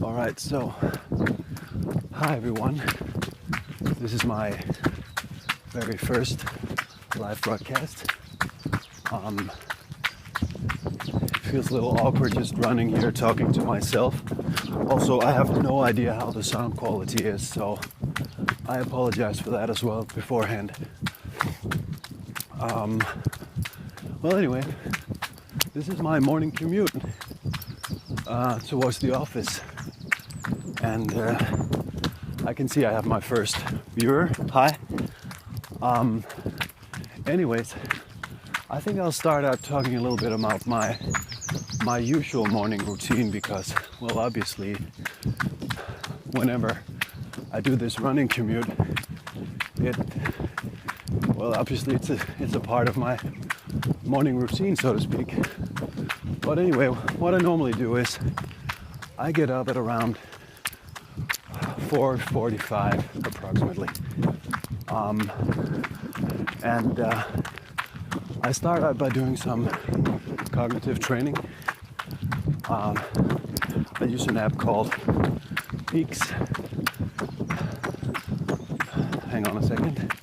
Alright, so hi everyone. This is my very first live broadcast. It feels a little awkward just running here talking to myself. Also, I have no idea how the sound quality is, so I apologize for that as well beforehand. Well, anyway, this is my morning commute towards the office, and I can see I have my first viewer. Hi. Anyways, I think I'll start out talking a little bit about my usual morning routine because, well, obviously, whenever I do this running commute, obviously it's a part of my morning routine, so to speak. But anyway, what I normally do is I get up at around 4:45 approximately, and I start out by doing some cognitive training. I use an app called Peaks. Hang on a second.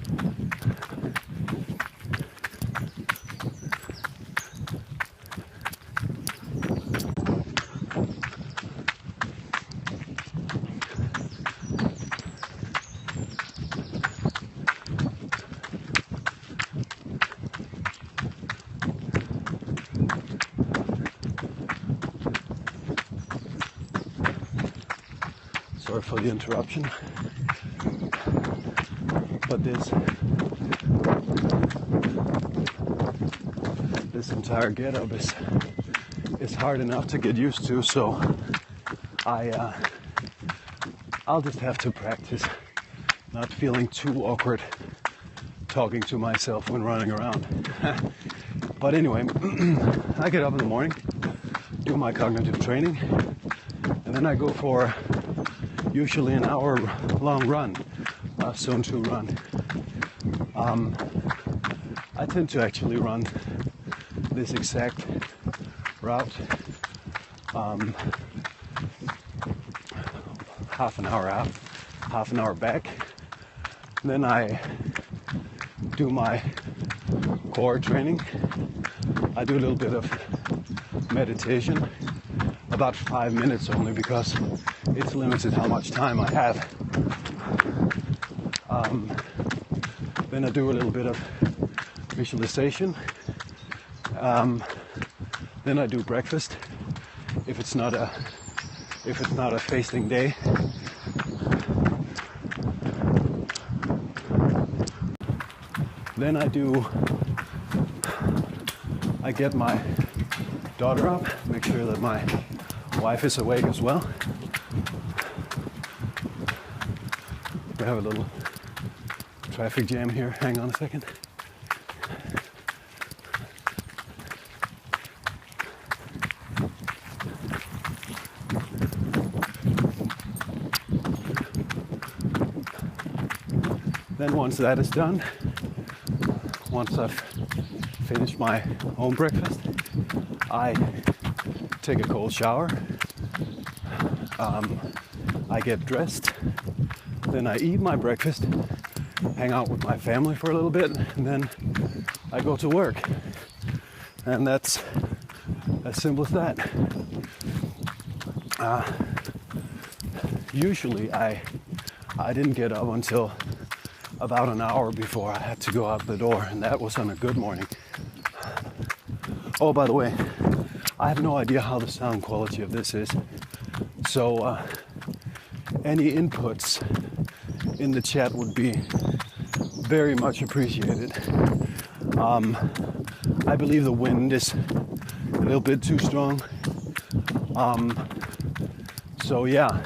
Sorry for the interruption, but this entire getup is hard enough to get used to, so I'll just have to practice not feeling too awkward talking to myself when running around. But anyway, I get up in the morning, do my cognitive training, and then I go for usually an hour-long run, zone 2 run. I tend to actually run this exact route half an hour out, half an hour back. Then I do my core training. I do a little bit of meditation, about 5 minutes only because it's limited how much time I have. Then I do a little bit of visualization. Then I do breakfast if it's not a fasting day. Then I get my daughter up, make sure that my wife is awake as well. We have a little traffic jam here. Hang on a second. Then once that is done, once I've finished my home breakfast, I take a cold shower. I get dressed. Then I eat my breakfast, hang out with my family for a little bit, and then I go to work. And that's as simple as that. Usually I didn't get up until about an hour before I had to go out the door, and that was on a good morning. Oh, by the way, I have no idea how the sound quality of this is, so any inputs in the chat would be very much appreciated. I believe the wind is a little bit too strong, so yeah.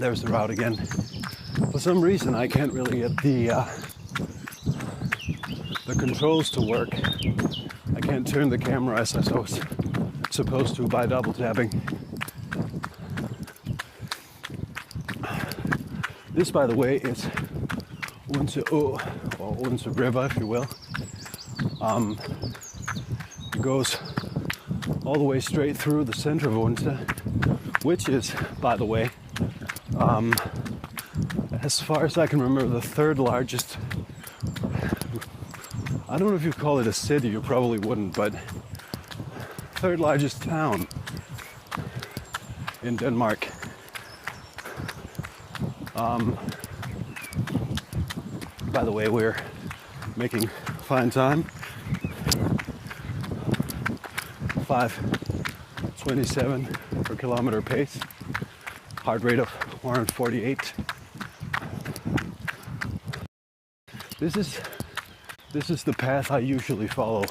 There's the route again. For some reason, I can't really get the controls to work. I can't turn the camera as I was supposed to by double tapping. This, by the way, is Odense River, if you will. It goes all the way straight through the center of Odense, which is, by the way, as far as I can remember, the third largest. I don't know if you call it a city, you probably wouldn't, but third largest town in Denmark. By the way, we're making fine time. 5:27 per kilometer pace. Heart rate of 148. This is the path I usually follow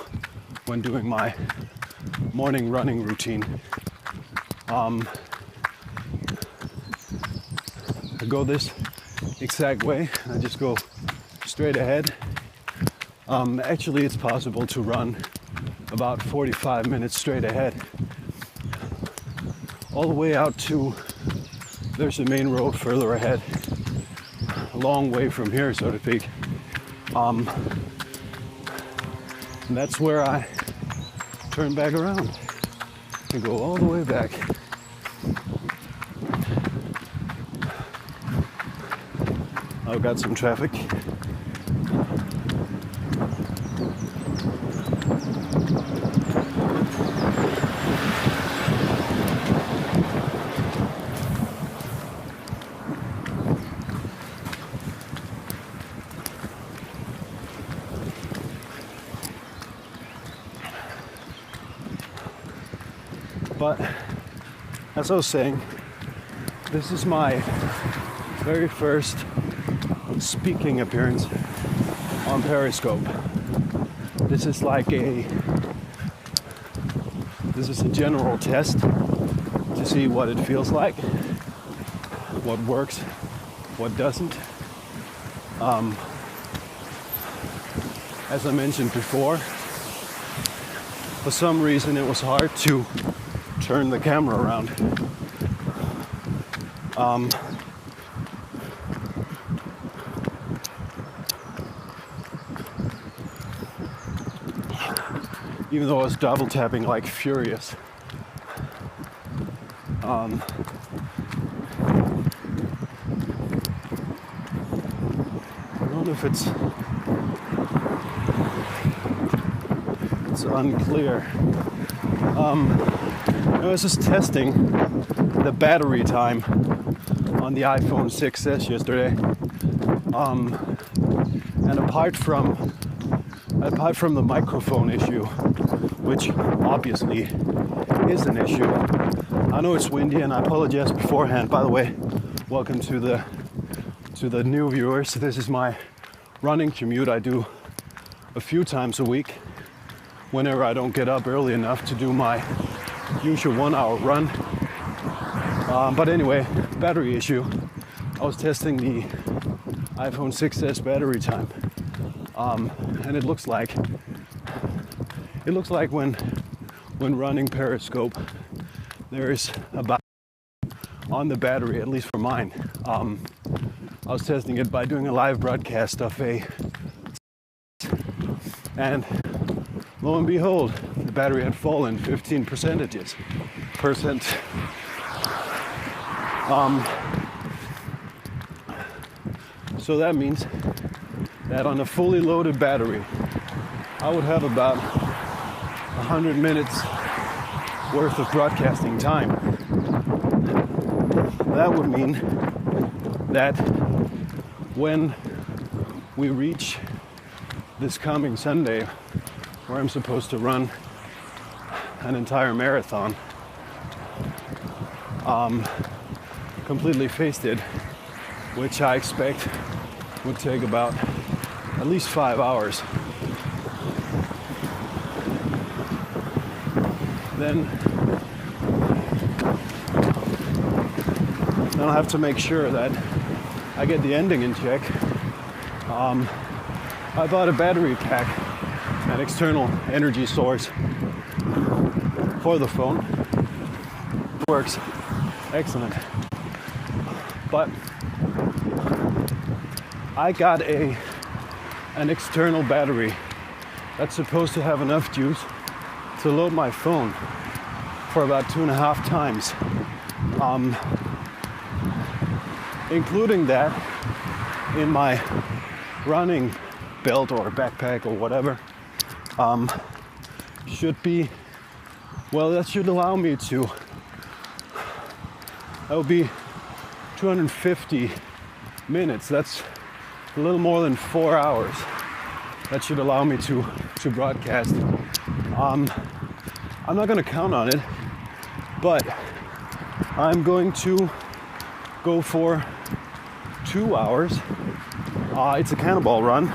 when doing my morning running routine. I go this exact way. I just go straight ahead. Actually, it's possible to run about 45 minutes straight ahead, all the way out to, there's the main road further ahead, a long way from here, so to speak. And that's where I turn back around and go all the way back. I've got some traffic. But as I was saying, this is my very first speaking appearance on Periscope. This is a general test to see what it feels like, what works, what doesn't. As I mentioned before, for some reason it was hard to turn the camera around. Even though I was double tapping like furious. I don't know if it's unclear. I was just testing the battery time on the iPhone 6s yesterday. And apart from the microphone issue, which obviously is an issue, I know it's windy and I apologize beforehand. By the way, welcome to the new viewers. This is my running commute I do a few times a week whenever I don't get up early enough to do my usual 1 hour run. But anyway, battery issue. I was testing the iPhone 6s battery time, and it looks like when running Periscope, there's about on the battery, at least for mine. I was testing it by doing a live broadcast of and lo and behold, the battery had fallen 15%. So that means that on a fully loaded battery, I would have about 100 minutes worth of broadcasting time. That would mean that when we reach this coming Sunday, where I'm supposed to run an entire marathon, completely fasted, which I expect would take about at least 5 hours. Then And I'll have to make sure that I get the ending in check. I bought a battery pack, an external energy source for the phone. It works excellent. But I got an external battery that's supposed to have enough juice to load my phone for about 2.5 times. Including that in my running belt or backpack or whatever, should be, well, that should allow me to, that would be 250 minutes. That's a little more than 4 hours. That should allow me to broadcast. I'm not going to count on it, but I'm going to go for 2 hours. It's a cannonball run.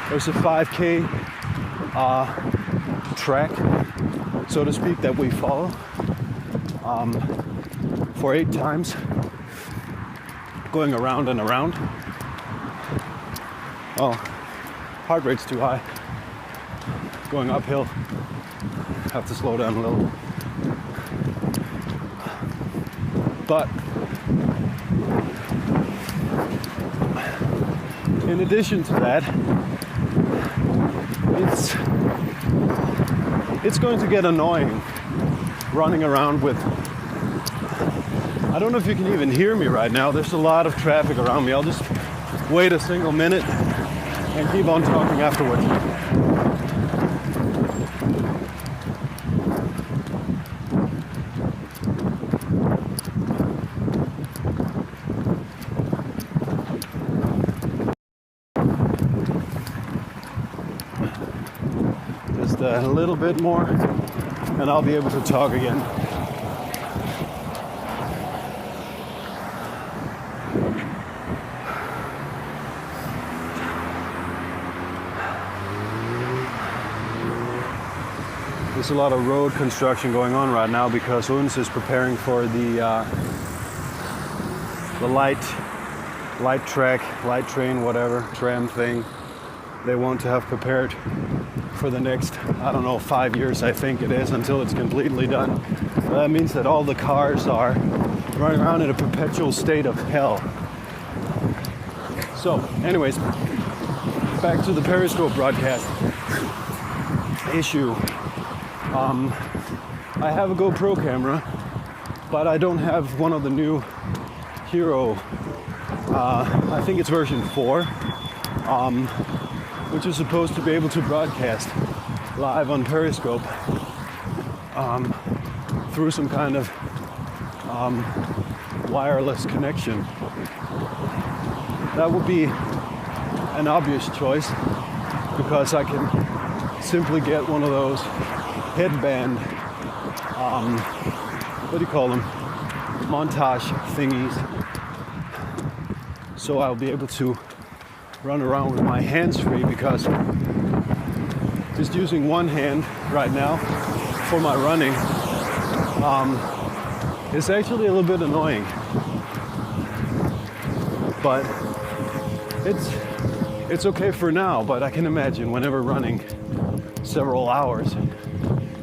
There's a 5K track, so to speak, that we follow for 8 times, going around and around. Oh, heart rate's too high. Going uphill. Have to slow down a little. But in addition to that, it's going to get annoying running around with, I don't know if you can even hear me right now. There's a lot of traffic around me. I'll just wait a single minute and keep on talking afterwards. Just a little bit more and I'll be able to talk again. There's a lot of road construction going on right now because Odense is preparing for the light track, light train, whatever, tram thing. They want to have prepared for the next, I don't know, 5 years, I think it is, until it's completely done. That means that all the cars are running around in a perpetual state of hell. So, anyways, back to the periscope broadcast issue. I have a GoPro camera, but I don't have one of the new Hero, I think it's version 4, which is supposed to be able to broadcast live on Periscope through some kind of wireless connection. That would be an obvious choice because I can simply get one of those headband, what do you call them, montage thingies, so I'll be able to run around with my hands free, because just using one hand right now for my running is actually a little bit annoying, but it's okay for now. But I can imagine whenever running several hours,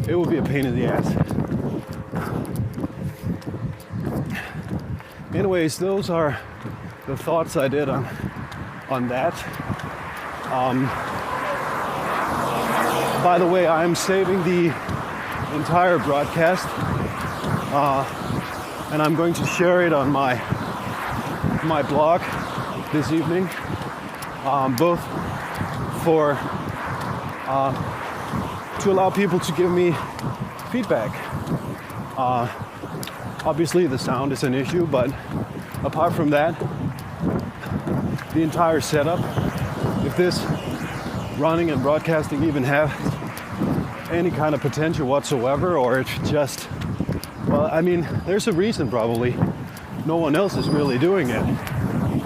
it will be a pain in the ass. Anyways, those are the thoughts I did on that. By the way, I'm saving the entire broadcast, and I'm going to share it on my blog this evening, both for to allow people to give me feedback. Obviously the sound is an issue, but apart from that, the entire setup, if this running and broadcasting even have any kind of potential whatsoever, or it's just, well, I mean, there's a reason probably no one else is really doing it.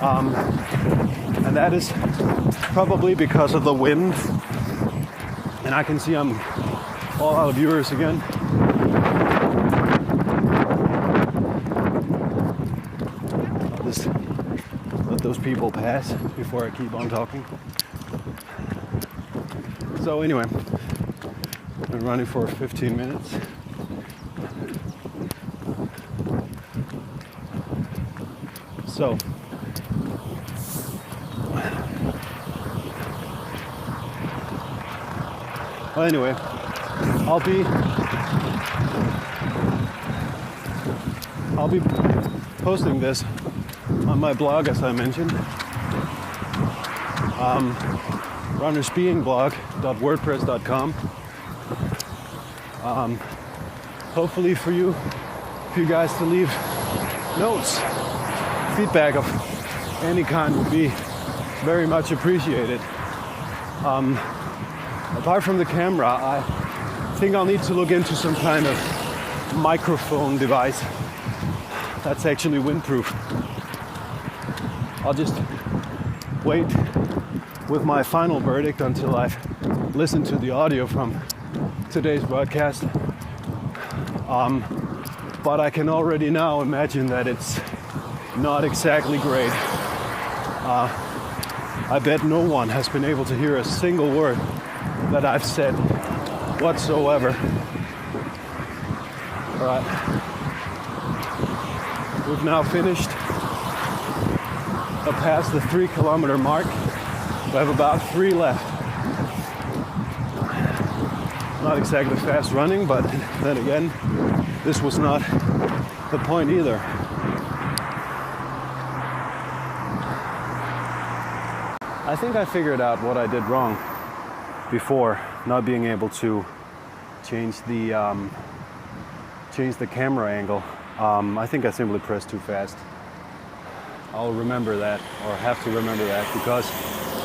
And that is probably because of the wind. And I can see I'm all out of viewers again. people pass before I keep on talking. So anyway, I've been running for 15 minutes. So well, anyway, I'll be posting this on my blog, as I mentioned, runnersbeingblog.wordpress.com. Hopefully for you guys to leave notes, feedback of any kind would be very much appreciated. Apart from the camera, I think I'll need to look into some kind of microphone device that's actually windproof. I'll just wait with my final verdict until I've listened to the audio from today's broadcast. But I can already now imagine that it's not exactly great. I bet no one has been able to hear a single word that I've said whatsoever. All right. We've now finished past the 3 kilometer mark. We have about 3 left. Not exactly fast running, but then again, this was not the point either. I think I figured out what I did wrong before, not being able to change the camera angle. I think I simply pressed too fast. I'll remember that, or have to remember that, because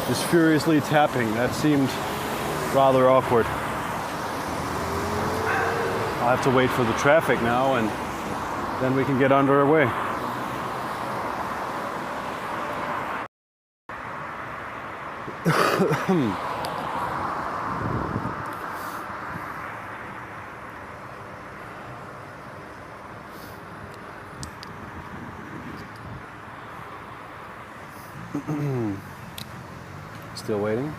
this furiously tapping, that seemed rather awkward. I'll have to wait for the traffic now, and then we can get under our way. Still waiting.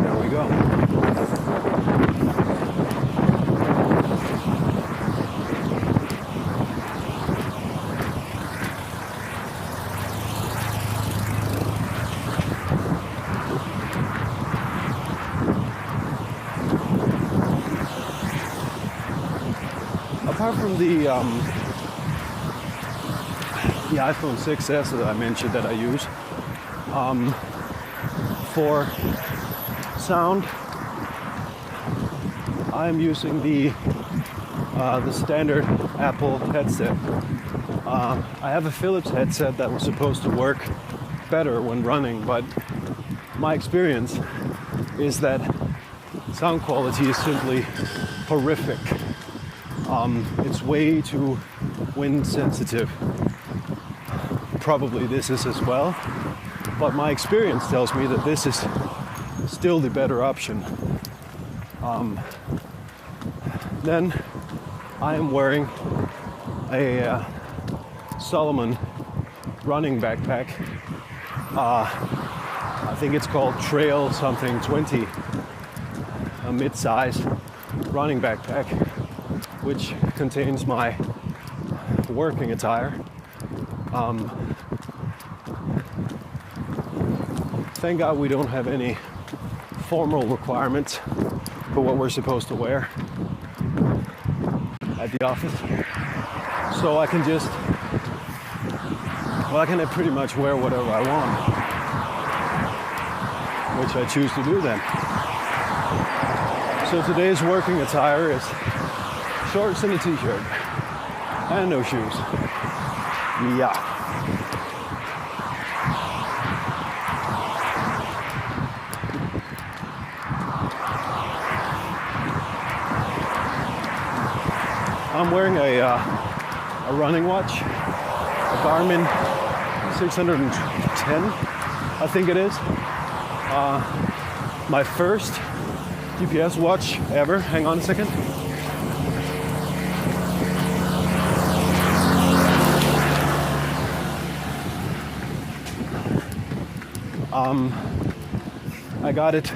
There we go. Apart from the iPhone 6s that I mentioned that I use for sound, I am using the standard Apple headset. I have a Philips headset that was supposed to work better when running, but my experience is that sound quality is simply horrific. It's way too wind sensitive. Probably this is as well, but my experience tells me that this is still the better option. Then I am wearing a Solomon running backpack. I think it's called Trail something 20, a mid-size running backpack, which contains my working attire. Thank God we don't have any formal requirements for what we're supposed to wear at the office. So I can I can pretty much wear whatever I want, which I choose to do then. So today's working attire is shorts and a t-shirt and no shoes. Yeah. I'm wearing a running watch, a Garmin 610, I think it is. My first GPS watch ever. Hang on a second. I got it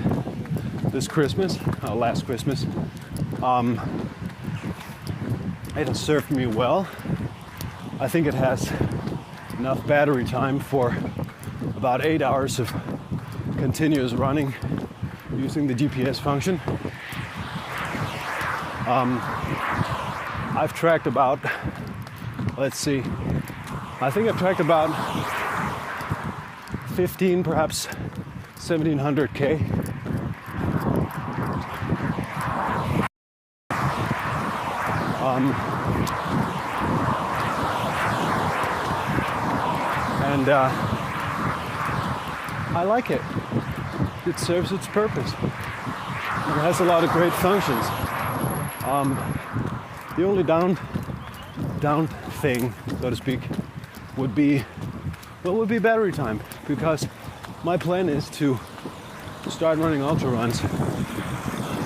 this Christmas, last Christmas. It has served me well. I think it has enough battery time for about 8 hours of continuous running using the GPS function. I've tracked about, let's see, I think I've tracked about 15, perhaps 1700K. And I like it. It serves its purpose. It has a lot of great functions. The only down thing, so to speak, would be battery time, because my plan is to start running ultra runs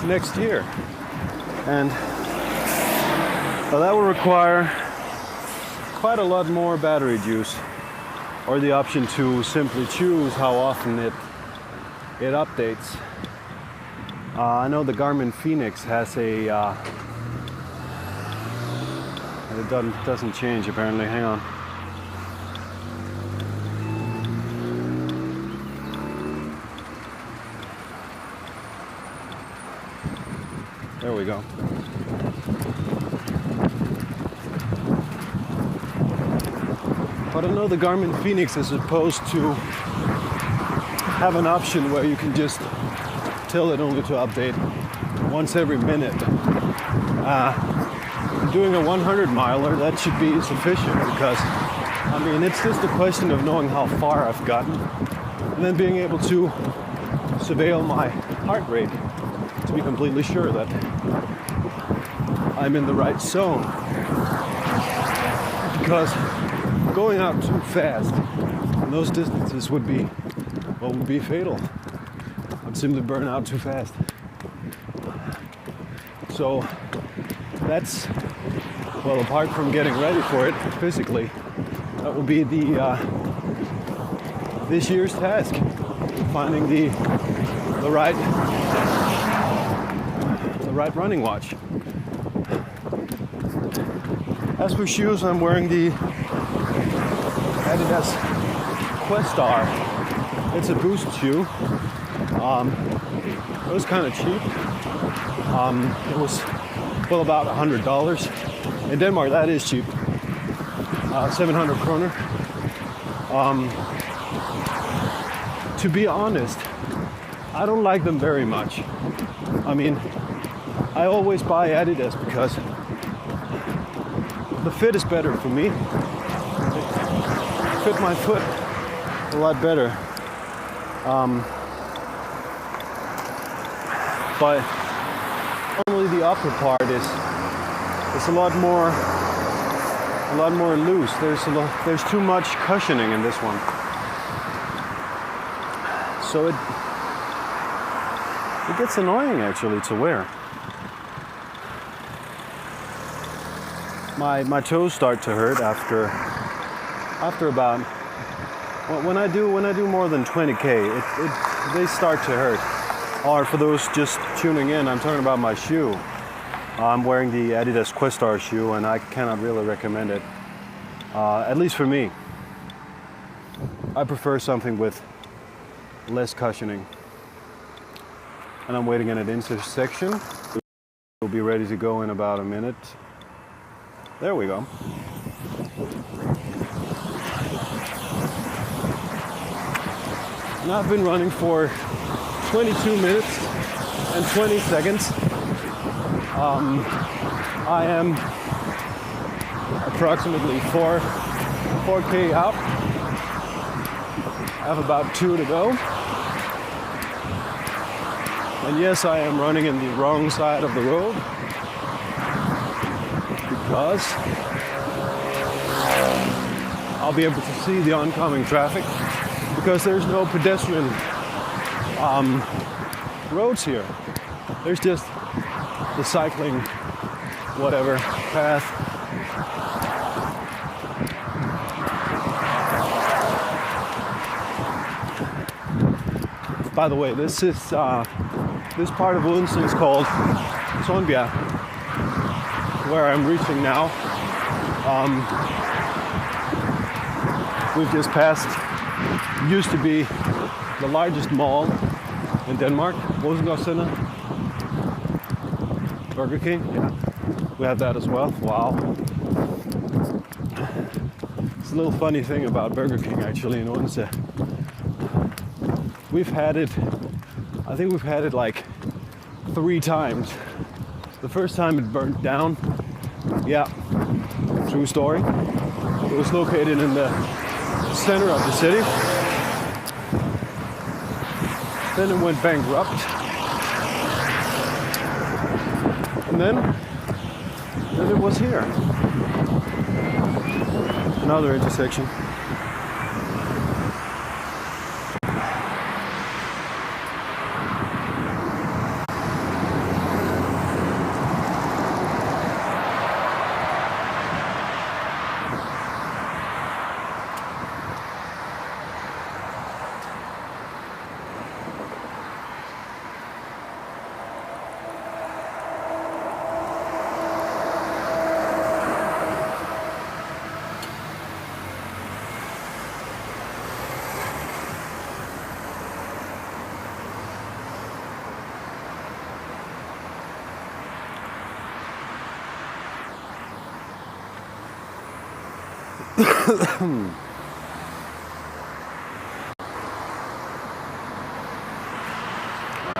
next year, and that will require quite a lot more battery juice, or the option to simply choose how often it updates. I know the Garmin Phoenix has a it doesn't change apparently. Hang on. There we go. But I know the Garmin Phoenix is supposed to have an option where you can just tell it only to update once every minute. Doing a 100 miler, that should be sufficient, because I mean, it's just a question of knowing how far I've gotten and then being able to surveil my heart rate to be completely sure that I'm in the right zone. Because going out too fast in those distances would be fatal. I'd simply burn out too fast. So that's, well, apart from getting ready for it physically, that will be this year's task, finding the right running watch. As for shoes, I'm wearing the Adidas Questar. It's a Boost shoe. It was kind of cheap. It was, well, about $100. In Denmark, that is cheap. 700 kroner. To be honest, I don't like them very much. I mean, I always buy Adidas because the fit is better for me. It fit my foot a lot better. But normally the upper part is a lot more loose. There's too much cushioning in this one, so it gets annoying actually to wear. My toes start to hurt after about, well, when I do more than 20K, they start to hurt. Or for those just tuning in, I'm talking about my shoe. I'm wearing the Adidas Questar shoe, and I cannot really recommend it. At least for me. I prefer something with less cushioning. And I'm waiting at an intersection. We'll be ready to go in about a minute. There we go. And I've been running for 22 minutes and 20 seconds. I am approximately 4K out. I have about 2 to go. And yes, I am running in the wrong side of the road, because I'll be able to see the oncoming traffic because there's no pedestrian roads here. There's just the cycling, whatever, path. By the way, this part of Odense is called Sonbia, where I'm reaching now. We've just passed, used to be the largest mall in Denmark, Rosengårdscenter. Burger King, yeah, we have that as well. Wow. It's a little funny thing about Burger King actually in Odense. We've had it, I think we've had it like 3 times. The first time it burnt down, yeah, true story. It was located in the center of the city. Then it went bankrupt. And then it was here. Another intersection.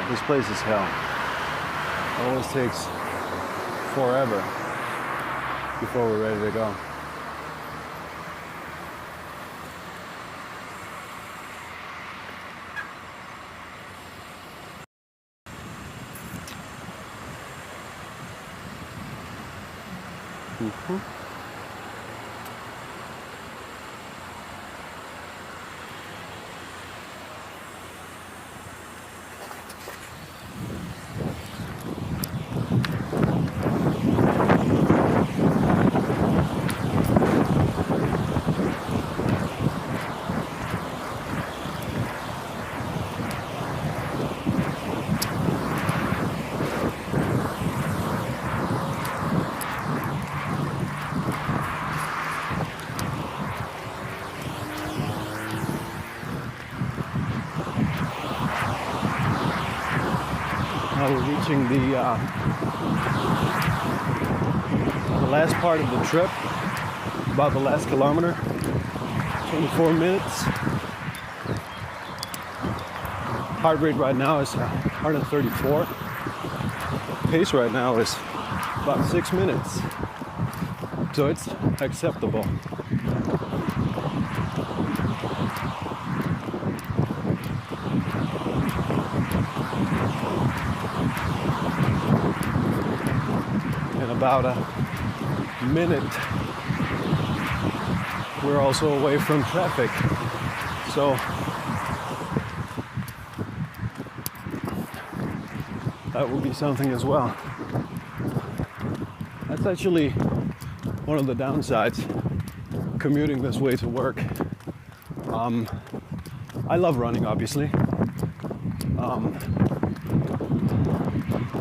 This place is hell. It always takes forever before we're ready to go. Now we're reaching the last part of the trip, about the last kilometer, 24 minutes. Heart rate right now is 134. Pace right now is about 6 minutes, so it's acceptable. About a minute we're also away from traffic, so that will be something as well. That's actually one of the downsides commuting this way to work. I love running, obviously,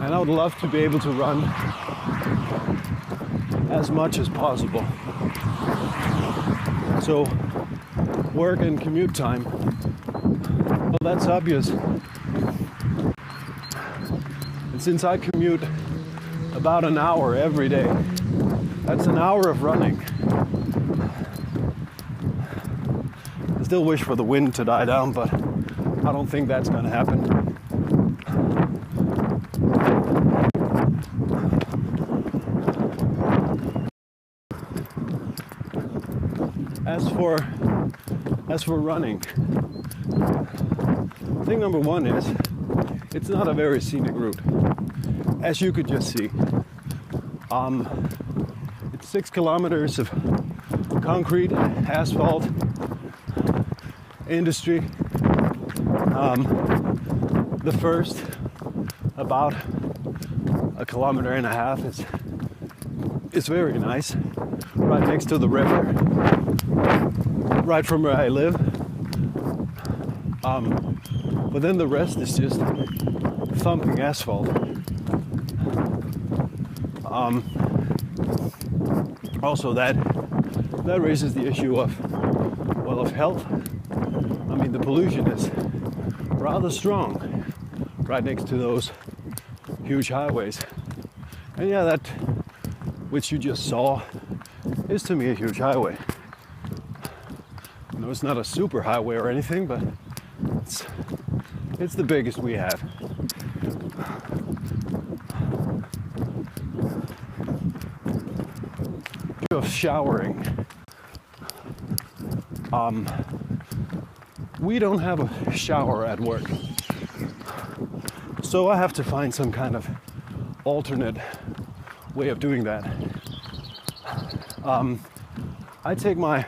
and I would love to be able to run as much as possible. So work and commute time, well, that's obvious. And since I commute about an hour every day, that's an hour of running. I still wish for the wind to die down, but I don't think that's going to happen. As for running, thing number one is it's not a very scenic route, as you could just see. It's 6 kilometers of concrete, asphalt, industry. The first, about 1.5 kilometers, it's very nice, right next to the river, right from where I live. But then the rest is just thumping asphalt. Also, that raises the issue of health. I mean, the pollution is rather strong right next to those huge highways. And yeah, that which you just saw is to me a huge highway. No, it's not a super highway or anything, but it's the biggest we have. Of showering. We don't have a shower at work, so I have to find some kind of alternate way of doing that. I take my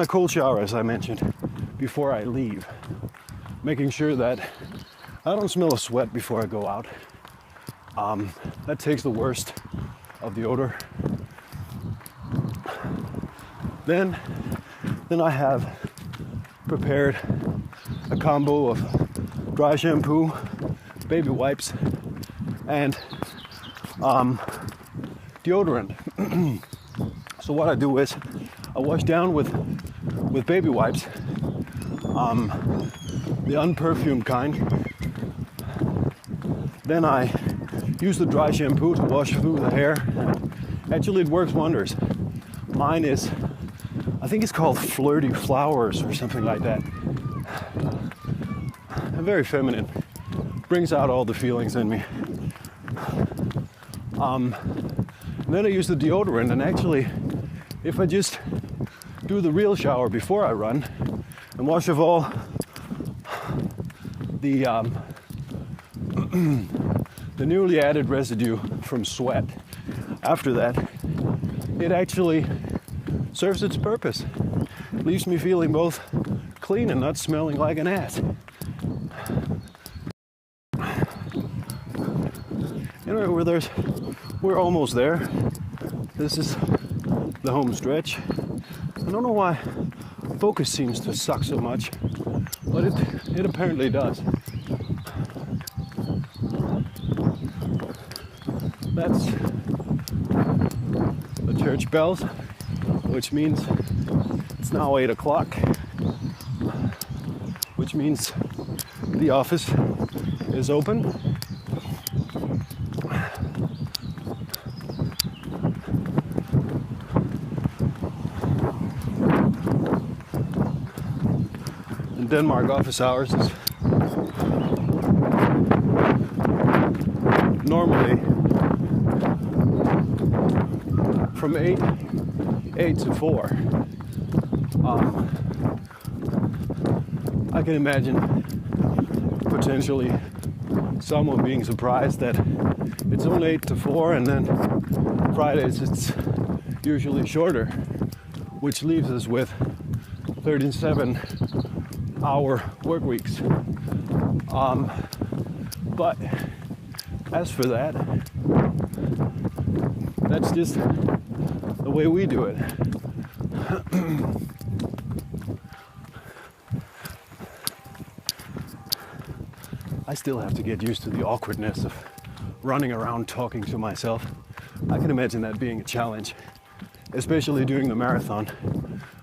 cold shower, as I mentioned, before I leave, making sure that I don't smell of sweat before I go out. That takes the worst of the odor. Then I have prepared a combo of dry shampoo, baby wipes, and deodorant. So what I do is I wash down with baby wipes, the unperfumed kind. Then I use the dry shampoo to wash through the hair. Actually, it works wonders. Mine is, I think it's called Flirty Flowers or something like that. And very feminine. Brings out all the feelings in me. And then I use the deodorant, and actually, if I just do the real shower before I run and wash off all the the newly added residue from sweat, after that, it actually serves its purpose. Leaves me feeling both clean and not smelling like an ass. Anyway, we're almost there. This is the home stretch. I don't know why focus seems to suck so much, but it apparently does. That's the church bells, which means it's now 8 o'clock, which means the office is open. In Denmark, office hours is normally from 8 to 4. I can imagine potentially someone being surprised that it's only 8 to 4, and then Fridays it's usually shorter, which leaves us with 37-hour work weeks. But as for that, that's just the way we do it. I still have to get used to the awkwardness of running around talking to myself. I can imagine that being a challenge, especially during the marathon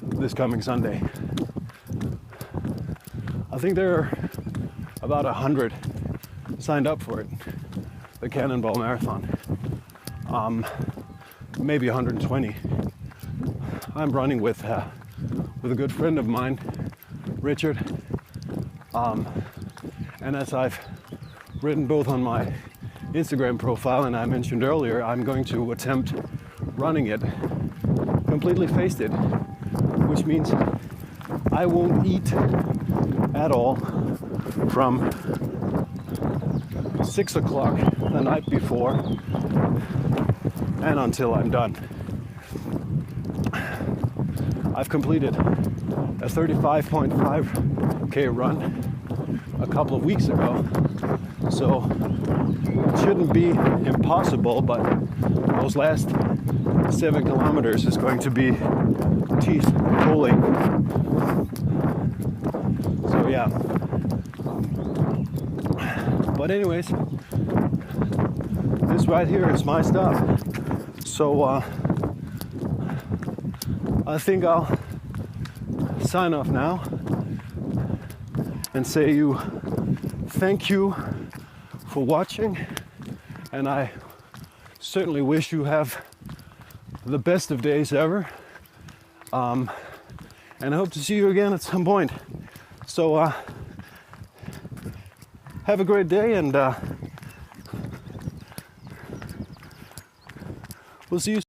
this coming Sunday. I think there are about 100 signed up for it, the Cannonball Marathon. Maybe 120. I'm running with a good friend of mine, Richard. And as I've written both on my Instagram profile and I mentioned earlier, I'm going to attempt running it completely fasted, which means I won't eat at all from 6 o'clock the night before and until I'm done. I've completed a 35.5K run a couple of weeks ago, so it shouldn't be impossible, but those last 7 kilometers is going to be teeth pulling. So yeah. But anyways, this right here is my stuff. So I think I'll sign off now and say thank you for watching, and I certainly wish you have the best of days ever, and I hope to see you again at some point. So have a great day, and we'll see you soon.